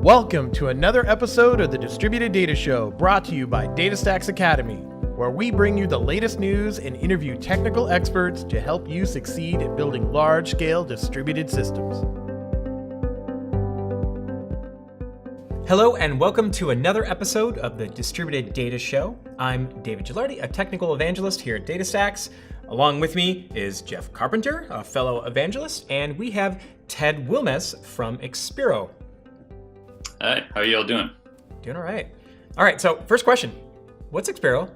Welcome to another episode of the Distributed Data Show, brought to you by DataStax Academy, where we bring you the latest news and interview technical experts to help you succeed at building large-scale distributed systems. Hello and welcome to another episode of the Distributed Data Show. I'm David Gilardi, a technical evangelist here at DataStax. Along with me is Jeff Carpenter, a fellow evangelist, and we have Ted Wilmes from Expero. Hi, how are you all doing? Doing all right. All right, so first question, what's Expero?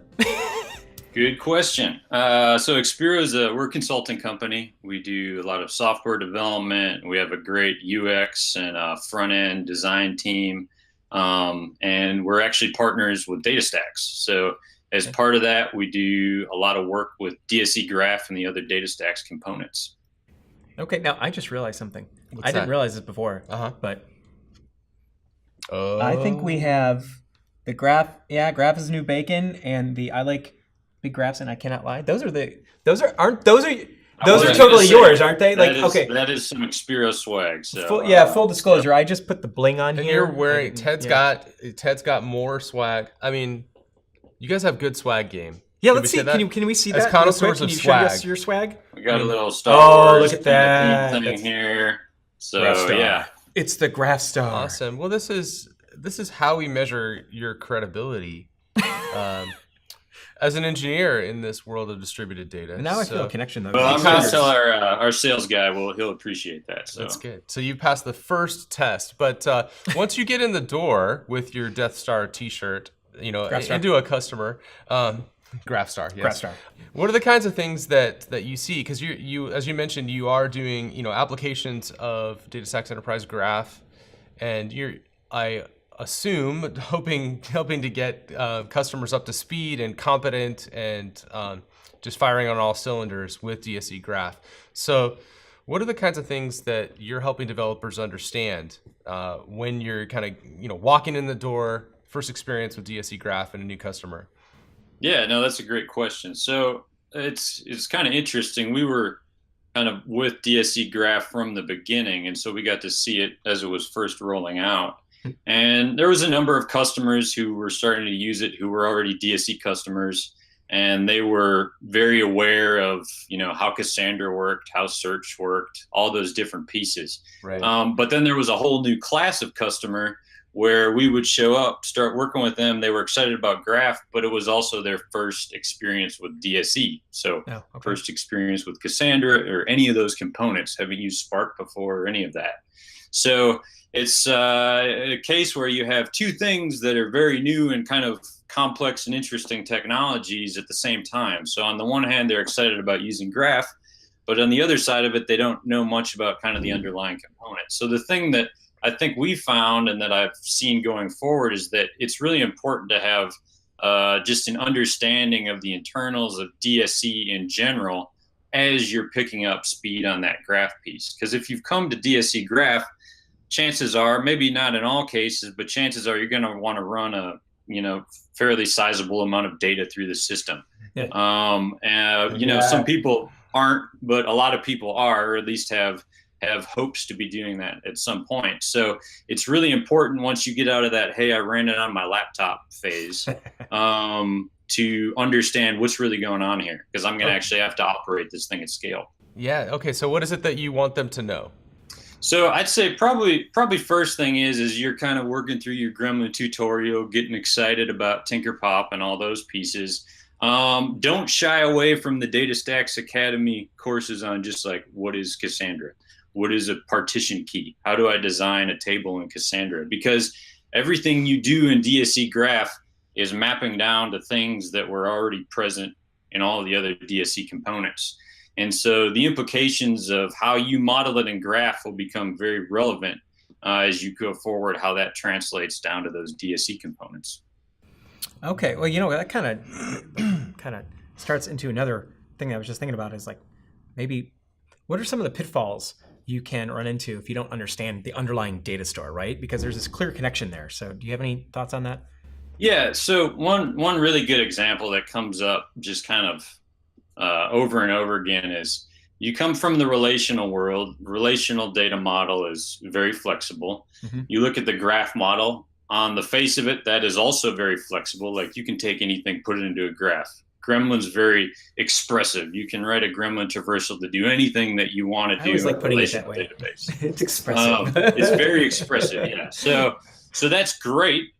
Good question. So Expero is we're a consulting company. We do a lot of software development. We have a great UX and front-end design team. And we're actually partners with DataStax. So as part of that, we do a lot of work with DSE Graph and the other DataStax components. Okay, now I just realized something. I didn't realize this before, but I think we have the graph. Yeah, graph is new bacon, and I like big graphs, and I cannot lie. Those are totally yours, aren't they? That is some Expero swag. So full disclosure, I just put the bling on and here. You're wearing Ted's got more swag. I mean, you guys have good swag game. Yeah, let's see. Can we see that? As connoisseurs of swag. Can you show us your swag? We got a little Star Wars look at that thing here. So yeah, it's the Graph Star. Awesome. Well, this is how we measure your credibility as an engineer in this world of distributed data. Now I feel a connection though. Well, I'm going to tell our sales guy. He'll appreciate that. So that's good. So you passed the first test, but once you get in the door with your Death Star T-shirt, into a customer. Graph Star, yes. Graph Star. What are the kinds of things that you see? Because you, as you mentioned, you are doing applications of DataStax Enterprise Graph, and I assume helping to get customers up to speed and competent and just firing on all cylinders with DSE Graph. So, what are the kinds of things that you're helping developers understand when you're kind of walking in the door? First experience with DSE Graph and a new customer? Yeah, no, that's a great question. So it's kind of interesting. We were kind of with DSE Graph from the beginning, and so we got to see it as it was first rolling out. And there was a number of customers who were starting to use it who were already DSE customers, and they were very aware of how Cassandra worked, how search worked, all those different pieces. Right. But then there was a whole new class of customer where we would show up, start working with them. They were excited about Graph, but it was also their first experience with DSE. So first experience with Cassandra or any of those components, haven't used Spark before or any of that. So it's a case where you have two things that are very new and kind of complex and interesting technologies at the same time. So on the one hand, they're excited about using Graph, but on the other side of it, they don't know much about kind of the underlying components. So the thing that I think we found and that I've seen going forward is that it's really important to have just an understanding of the internals of DSE in general as you're picking up speed on that graph piece. Because if you've come to DSE Graph, chances are, maybe not in all cases, but chances are you're going to want to run a fairly sizable amount of data through the system. Yeah. Some people aren't, but a lot of people are, or at least have hopes to be doing that at some point. So it's really important once you get out of that, hey, I ran it on my laptop phase, to understand what's really going on here, because I'm going to actually have to operate this thing at scale. Yeah. Okay. So what is it that you want them to know? So I'd say probably first thing is you're kind of working through your Gremlin tutorial, getting excited about Tinkerpop and all those pieces. Don't shy away from the DataStax Academy courses on just like, what is Cassandra? What is a partition key? How do I design a table in Cassandra? Because everything you do in DSE Graph is mapping down to things that were already present in all of the other DSE components. And so the implications of how you model it in Graph will become very relevant as you go forward, how that translates down to those DSE components. Okay, well, that kind of starts into another thing that I was just thinking about is like, maybe what are some of the pitfalls you can run into if you don't understand the underlying data store, right? Because there's this clear connection there. So do you have any thoughts on that? Yeah, so one really good example that comes up just kind of over and over again is You come from the relational world. Relational data model is very flexible. You look at the graph model. On the face of it, that is also very flexible. Like you can take anything, put it into a graph. Gremlin's very expressive. You can write a Gremlin traversal to do anything that you want to do. I always like putting it that way. Database. It's expressive. It's very expressive, yeah. So that's great.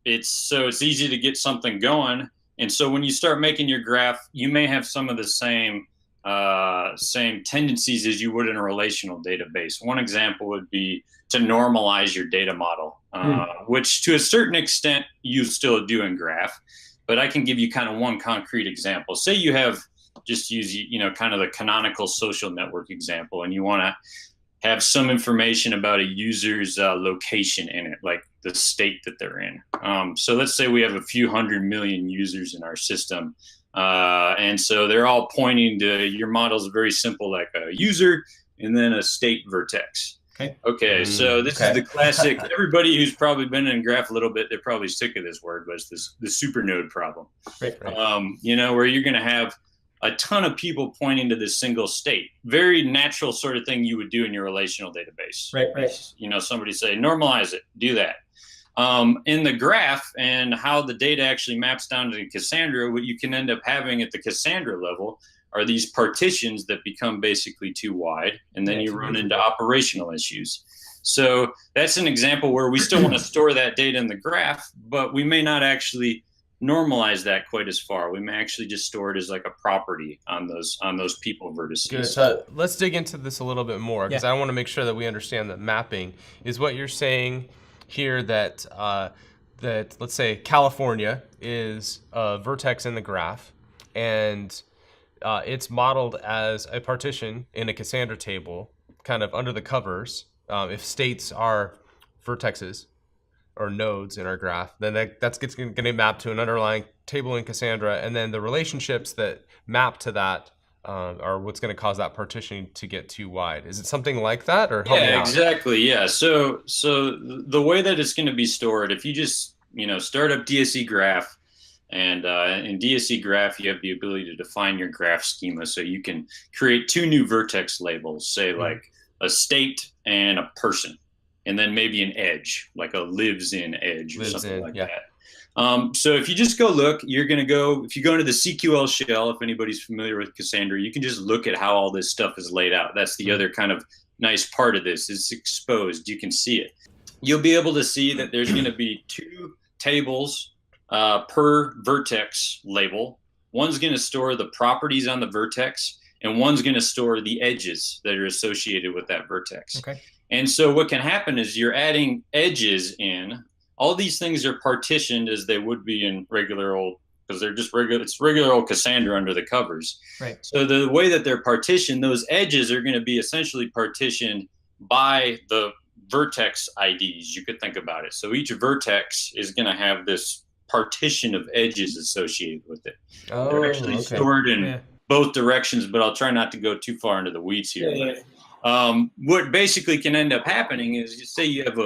It's easy to get something going. And so when you start making your graph, you may have some of the same tendencies as you would in a relational database. One example would be to normalize your data model, which to a certain extent you still do in graph. But I can give you kind of one concrete example. Say you have, just use, kind of the canonical social network example, and you want to have some information about a user's location in it, like the state that they're in. So let's say we have a few 100 million users in our system. And so they're all pointing to, your model is very simple, like a user and then a state vertex. Okay, so this is the classic, everybody who's probably been in graph a little bit, they're probably sick of this word, but it's the supernode problem. Right. Where you're going to have a ton of people pointing to this single state. Very natural sort of thing you would do in your relational database. Right. Somebody say, normalize it, do that. In the graph and how the data actually maps down to Cassandra, what you can end up having at the Cassandra level are these partitions that become basically too wide, and then you run into operational issues. So that's an example where we still want to store that data in the graph, but we may not actually normalize that quite as far. We may actually just store it as like a property on those people vertices. Good. So let's dig into this a little bit more, because I want to make sure that we understand that mapping is what you're saying here, that that let's say California is a vertex in the graph, and it's modeled as a partition in a Cassandra table, kind of under the covers. If states are vertexes or nodes in our graph, then that's going to map to an underlying table in Cassandra, and then the relationships that map to that are what's going to cause that partition to get too wide. Is it something like that, or help me out? Exactly. Yeah. So the way that it's going to be stored, if you just start up DSE Graph, and in DSE Graph you have the ability to define your graph schema, so you can create two new vertex labels, say like a state and a person, and then maybe an edge, like a lives in edge or something like that. So if you just go look, if you go into the CQL shell, if anybody's familiar with Cassandra, you can just look at how all this stuff is laid out. That's the other kind of nice part of this. It's exposed. You can see it. You'll be able to see that there's going to be two tables per vertex label. One's going to store the properties on the vertex, and one's going to store the edges that are associated with that vertex. Okay. And so what can happen is you're adding edges in. All these things are partitioned as they would be in regular old, because they're just it's regular old Cassandra under the covers. Right. So the way that they're partitioned, those edges are going to be essentially partitioned by the vertex IDs. You could think about it. So each vertex is going to have this partition of edges associated with it. They're actually stored in both directions, but I'll try not to go too far into the weeds here. What basically can end up happening is, you say you have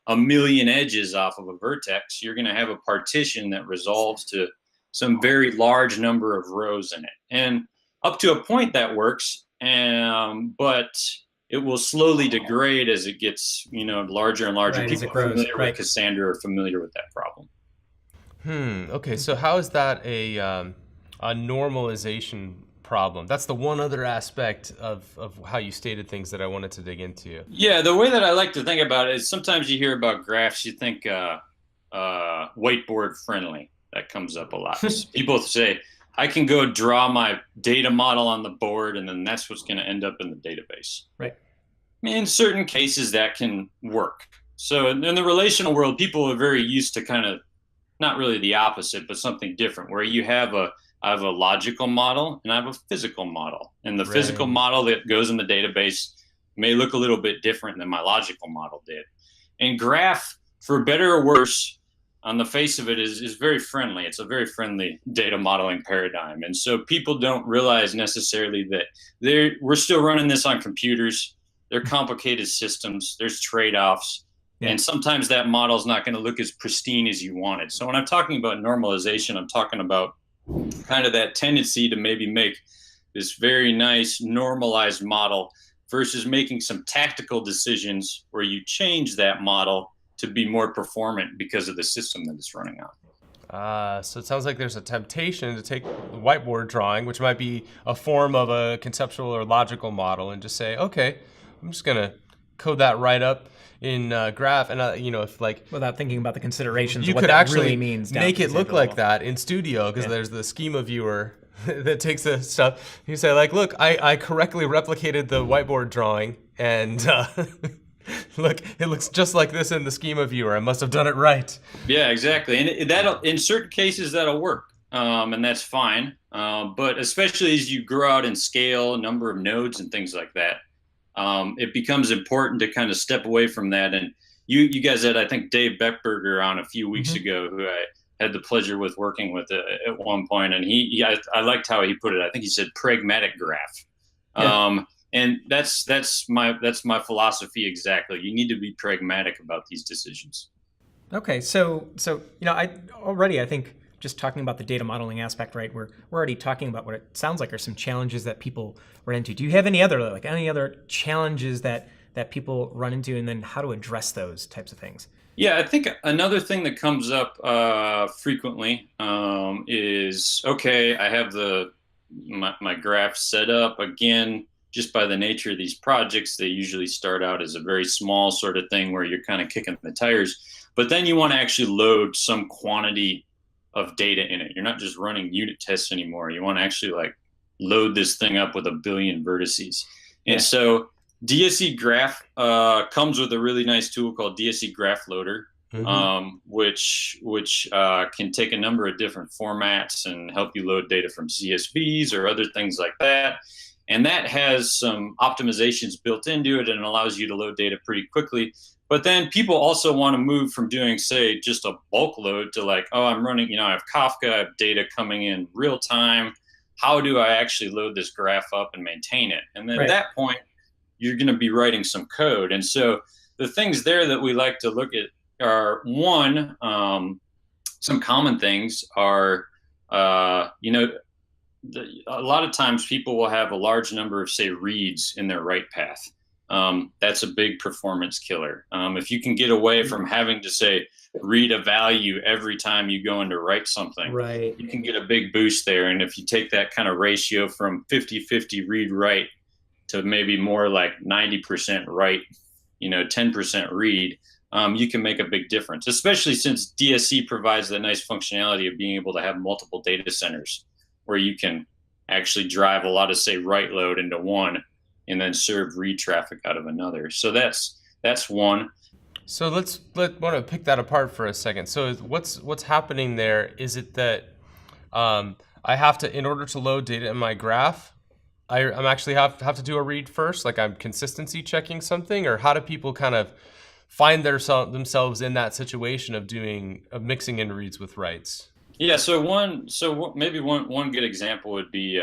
a million edges off of a vertex, you're going to have a partition that resolves to some very large number of rows in it. And up to a point that works, but it will slowly degrade as it gets larger and larger. People familiar with Cassandra are familiar with that problem. Okay, so how is that a normalization problem? That's the one other aspect of how you stated things that I wanted to dig into. Yeah, the way that I like to think about it is, sometimes you hear about graphs, you think whiteboard friendly. That comes up a lot. People say, I can go draw my data model on the board, and then that's what's going to end up in the database. Right. In certain cases, that can work. So in the relational world, people are very used to kind of, not really the opposite, but something different, where you have I have a logical model and I have a physical model. And the physical model that goes in the database may look a little bit different than my logical model did. And graph, for better or worse, on the face of it is very friendly. It's a very friendly data modeling paradigm. And so people don't realize necessarily that we're still running this on computers. They're complicated systems. There's trade-offs. Yeah. And sometimes that model is not going to look as pristine as you want it. So when I'm talking about normalization, I'm talking about kind of that tendency to maybe make this very nice normalized model versus making some tactical decisions where you change that model to be more performant because of the system that it's running on. So it sounds like there's a temptation to take the whiteboard drawing, which might be a form of a conceptual or logical model, and just say, okay, I'm just going to code that right up in Graph, and if like without thinking about the considerations, you what could that actually really means, make it look like that in Studio, because there's the schema viewer that takes the stuff. You say like, look, I correctly replicated the whiteboard drawing, and look, it looks just like this in the schema viewer. I must have done it right. Yeah, exactly, and that'll in certain cases that'll work, and that's fine. But especially as you grow out in scale, number of nodes and things like that. It becomes important to kind of step away from that. And you guys had, I think, Dave Beckberger on a few weeks ago, who I had the pleasure with working with at one point. And I liked how he put it. I think he said pragmatic graph. Yeah. And that's my philosophy exactly. You need to be pragmatic about these decisions. Okay, so I think just talking about the data modeling aspect, right? We're already talking about what it sounds like are some challenges that people run into. Do you have any other challenges that people run into, and then how to address those types of things? Yeah, I think another thing that comes up frequently is, okay, I have my graph set up. Again, just by the nature of these projects, they usually start out as a very small sort of thing where you're kind of kicking the tires. But then you want to actually load some quantity of data in it. You're not just running unit tests anymore. You want to actually like load this thing up with 1 billion vertices. And so DSE Graph comes with a really nice tool called DSE Graph Loader, which can take a number of different formats and help you load data from CSVs or other things like that. And that has some optimizations built into it and allows you to load data pretty quickly. But then people also want to move from doing, say, just a bulk load to like, oh, I'm running, I have Kafka, I have data coming in real time. How do I actually load this graph up and maintain it? And then at that point, you're going to be writing some code. And so the things there that we like to look at are, one, some common things are, a lot of times people will have a large number of, say, reads in their write path. That's a big performance killer. If you can get away from having to say, read a value every time you go in to write something, you can get a big boost there. And if you take that kind of ratio from 50-50 read write to maybe more like 90% write, 10% read, you can make a big difference, especially since DSE provides that nice functionality of being able to have multiple data centers where you can actually drive a lot of, say, write load into one and then serve read traffic out of another. So that's one. So want to pick that apart for a second. So what's happening there? Is it that I have to, in order to load data in my graph, I'm actually have to do a read first, like I'm consistency checking something, or how do people kind of find themselves in that situation of mixing in reads with writes? Yeah. Maybe one good example would be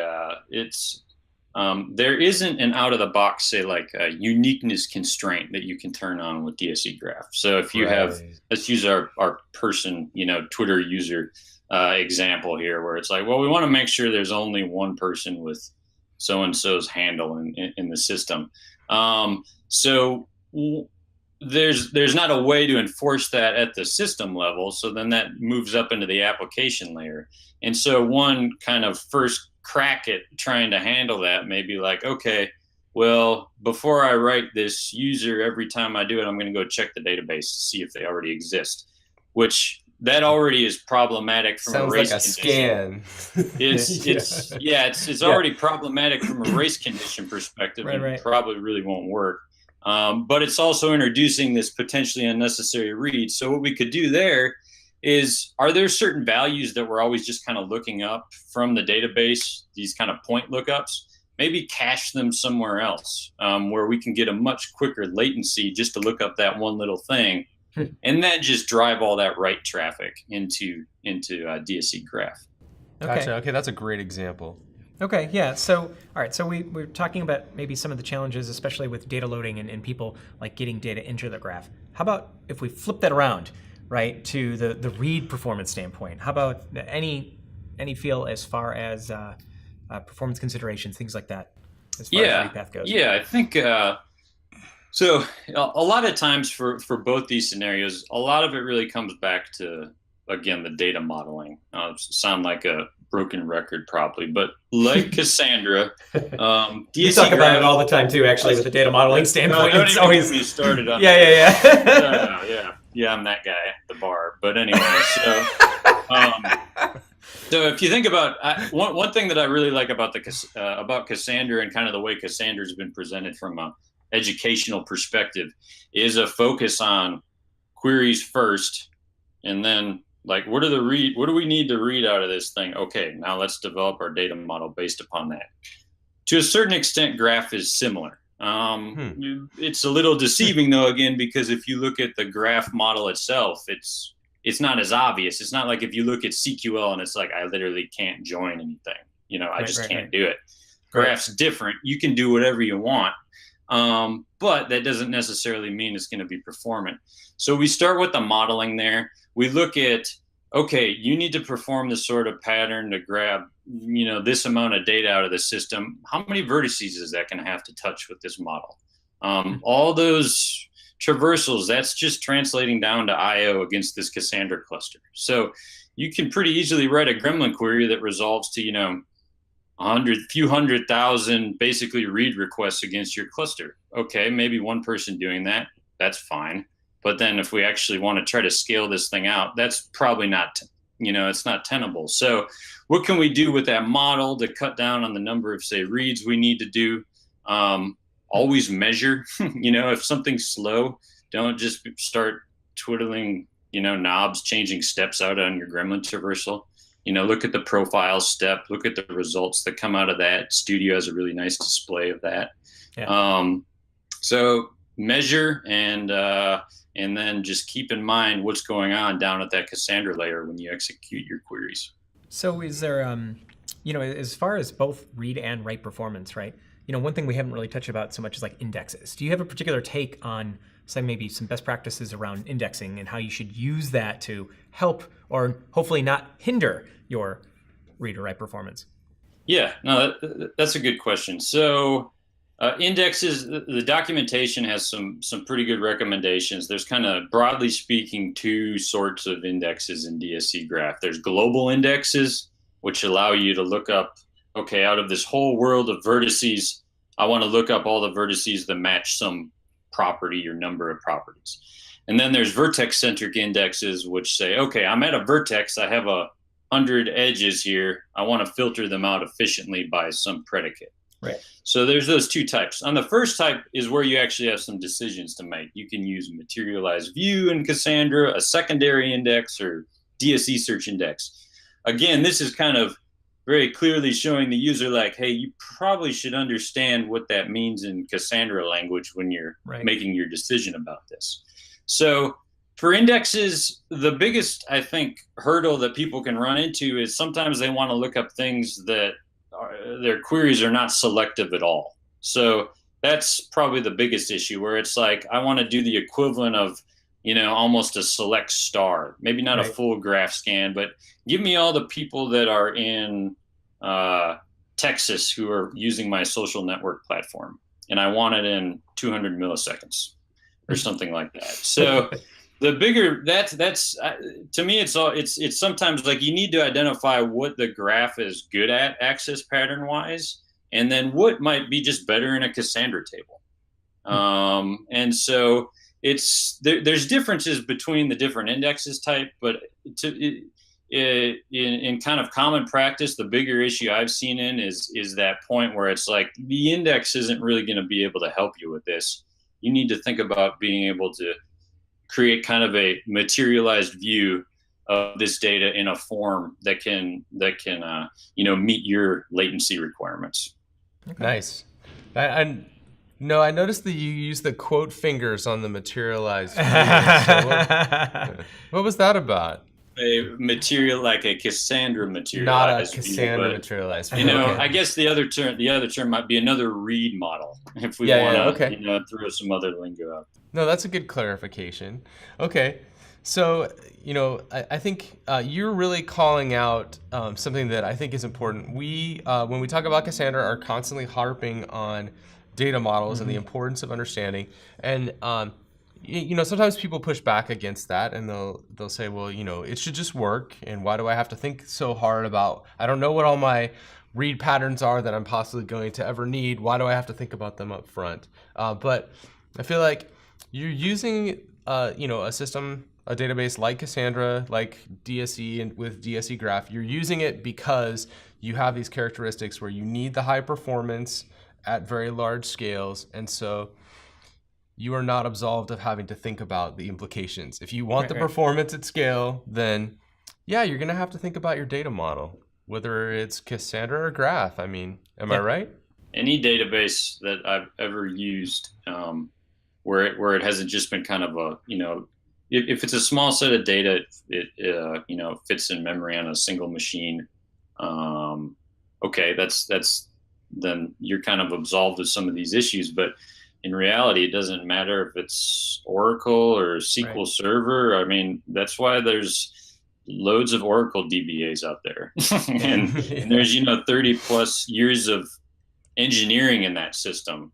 there isn't an out of the box, say, like a uniqueness constraint that you can turn on with DSE Graph. So if you have, let's use our person, Twitter user example here, where it's like, well, we want to make sure there's only one person with so-and-so's handle in the system. So there's not a way to enforce that at the system level. So then that moves up into the application layer. And so one kind of first crack at trying to handle that may be like, okay, well, before I write this user, every time I do it, I'm going to go check the database to see if they already exist, which that already is problematic from a race condition. It's already problematic from a race condition perspective, and probably really won't work. But it's also introducing this potentially unnecessary read. So what we could do there is, are there certain values that we're always just kind of looking up from the database, these kind of point lookups? Maybe cache them somewhere else where we can get a much quicker latency just to look up that one little thing, and then just drive all that write traffic into DSE Graph. Gotcha. Okay, that's a great example. Okay, yeah. So, all right. So we're talking about maybe some of the challenges, especially with data loading and people like getting data into the graph. How about if we flip that around, right, to the read performance standpoint? How about any feel as far as performance considerations, things like that, as far as read path goes? Yeah, I think so. A lot of times for both these scenarios, a lot of it really comes back to, again, the data modeling. Sound like a broken record probably, but like Cassandra, you talk about it all the time too, actually, with the data modeling standpoint. It's always you started on. Yeah, I'm that guy at the bar. But anyway, so if you think about one thing that I really like about about Cassandra and kind of the way Cassandra's been presented from a educational perspective is a focus on queries first, and then like what do we need to read out of this thing? Okay, now let's develop our data model based upon that. To a certain extent, Graph is similar. It's a little deceiving though, again, because if you look at the Graph model itself, it's not as obvious. It's not like if you look at CQL and it's like, I literally can't join anything. I just can't do it. Graph's different. You can do whatever you want. But that doesn't necessarily mean it's going to be performant. So we start with the modeling there. We look at, okay, you need to perform this sort of pattern to grab, this amount of data out of the system. How many vertices is that going to have to touch with this model? All those traversals, that's just translating down to IO against this Cassandra cluster. So you can pretty easily write a gremlin query that resolves to, few hundred thousand basically read requests against your cluster. Okay, maybe one person doing that, that's fine. But then if we actually want to try to scale this thing out, that's probably not, it's not tenable. So what can we do with that model to cut down on the number of, say, reads we need to do? Always measure, if something's slow, don't just start twiddling, knobs, changing steps out on your gremlin traversal. Look at the profile step, look at the results that come out of that. Studio has a really nice display of that. Yeah. So measure and then just keep in mind what's going on down at that Cassandra layer when you execute your queries. So is there, as far as both read and write performance, right? One thing we haven't really touched about so much is like indexes. Do you have a particular take on, say, maybe some best practices around indexing and how you should use that to help or hopefully not hinder your read or write performance? Yeah, no, that's a good question. So indexes, the documentation has some pretty good recommendations. There's kind of, broadly speaking, two sorts of indexes in DSE Graph. There's global indexes, which allow you to look up, okay, out of this whole world of vertices, I want to look up all the vertices that match some property or number of properties. And then there's vertex-centric indexes, which say, okay, I'm at a vertex, I have 100 edges here, I want to filter them out efficiently by some predicate. Right. So there's those two types. On the first type is where you actually have some decisions to make. You can use materialized view in Cassandra, a secondary index, or DSE search index. Again, this is kind of very clearly showing the user like, hey, you probably should understand what that means in Cassandra language when you're making your decision about this. So for indexes, the biggest, I think, hurdle that people can run into is sometimes they want to look up things that their queries are not selective at all. So that's probably the biggest issue, where it's like, I want to do the equivalent of, almost a select star, maybe not a full graph scan, but give me all the people that are in Texas who are using my social network platform, and I want it in 200 milliseconds or something like that. So the bigger that's to me, it's sometimes like you need to identify what the graph is good at access pattern wise, and then what might be just better in a Cassandra table. And so there's differences between the different indexes type, but in kind of common practice, the bigger issue I've seen is that point where it's like the index isn't really going to be able to help you with this. You need to think about being able to create kind of a materialized view of this data in a form that can meet your latency requirements. Okay. Nice. I noticed that you use the quote fingers on the materialized view. So what was that about? A material, like a Cassandra materialized not a Cassandra materialized view. I guess the other term might be another read model, if we want to throw some other lingo out. No, that's a good clarification. Okay. So, I think you're really calling out something that I think is important. We, when we talk about Cassandra, are constantly harping on data models and the importance of understanding. And, sometimes people push back against that, and they'll say, well, it should just work. And why do I have to think so hard about, I don't know what all my read patterns are that I'm possibly going to ever need. Why do I have to think about them up front? But I feel like you're using, a system, a database like Cassandra, like DSE, and with DSE Graph, you're using it because you have these characteristics where you need the high performance at very large scales. And so you are not absolved of having to think about the implications. If you want the performance at scale, then yeah, you're going to have to think about your data model, whether it's Cassandra or Graph. I mean, am I right? Any database that I've ever used where it hasn't just been kind of a, if it's a small set of data, it fits in memory on a single machine. Okay, that's then you're kind of absolved of some of these issues. But in reality, it doesn't matter if it's Oracle or SQL Server. I mean, that's why there's loads of Oracle DBAs out there, and there's 30 plus years of engineering in that system,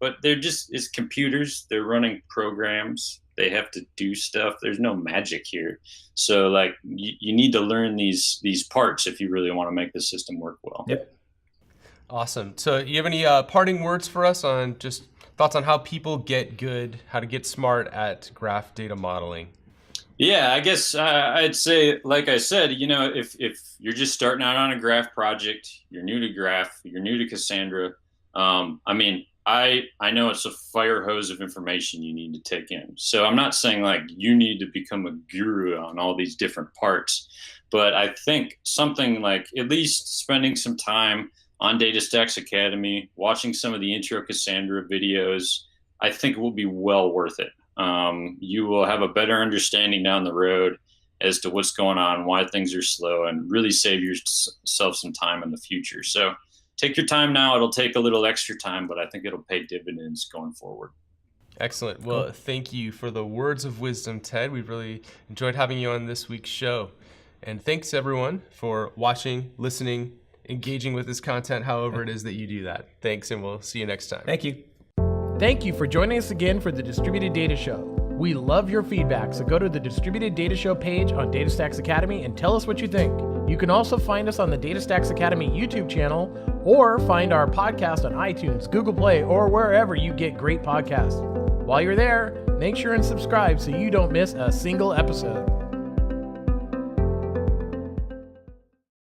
but it's computers. They're running programs. They have to do stuff. There's no magic here. So like you need to learn these parts if you really want to make the system work well. Yep. Awesome. So you have any parting words for us on just thoughts on how people get good, how to get smart at graph data modeling? Yeah, I guess I'd say, like I said, if you're just starting out on a graph project, you're new to graph, you're new to Cassandra. I know it's a fire hose of information you need to take in. So I'm not saying like you need to become a guru on all these different parts, but I think something like at least spending some time on DataStax Academy, watching some of the intro Cassandra videos, I think it will be well worth it. You will have a better understanding down the road as to what's going on, why things are slow, and really save yourself some time in the future. So take your time now. It'll take a little extra time, but I think it'll pay dividends going forward. Excellent. Well, thank you for the words of wisdom, Ted. We've really enjoyed having you on this week's show. And thanks, everyone, for watching, listening, engaging with this content, however it is that you do that. Thanks, and we'll see you next time. Thank you. Thank you for joining us again for the Distributed Data Show. We love your feedback, so go to the Distributed Data Show page on DataStax Academy and tell us what you think. You can also find us on the DataStax Academy YouTube channel or find our podcast on iTunes, Google Play, or wherever you get great podcasts. While you're there, make sure and subscribe so you don't miss a single episode.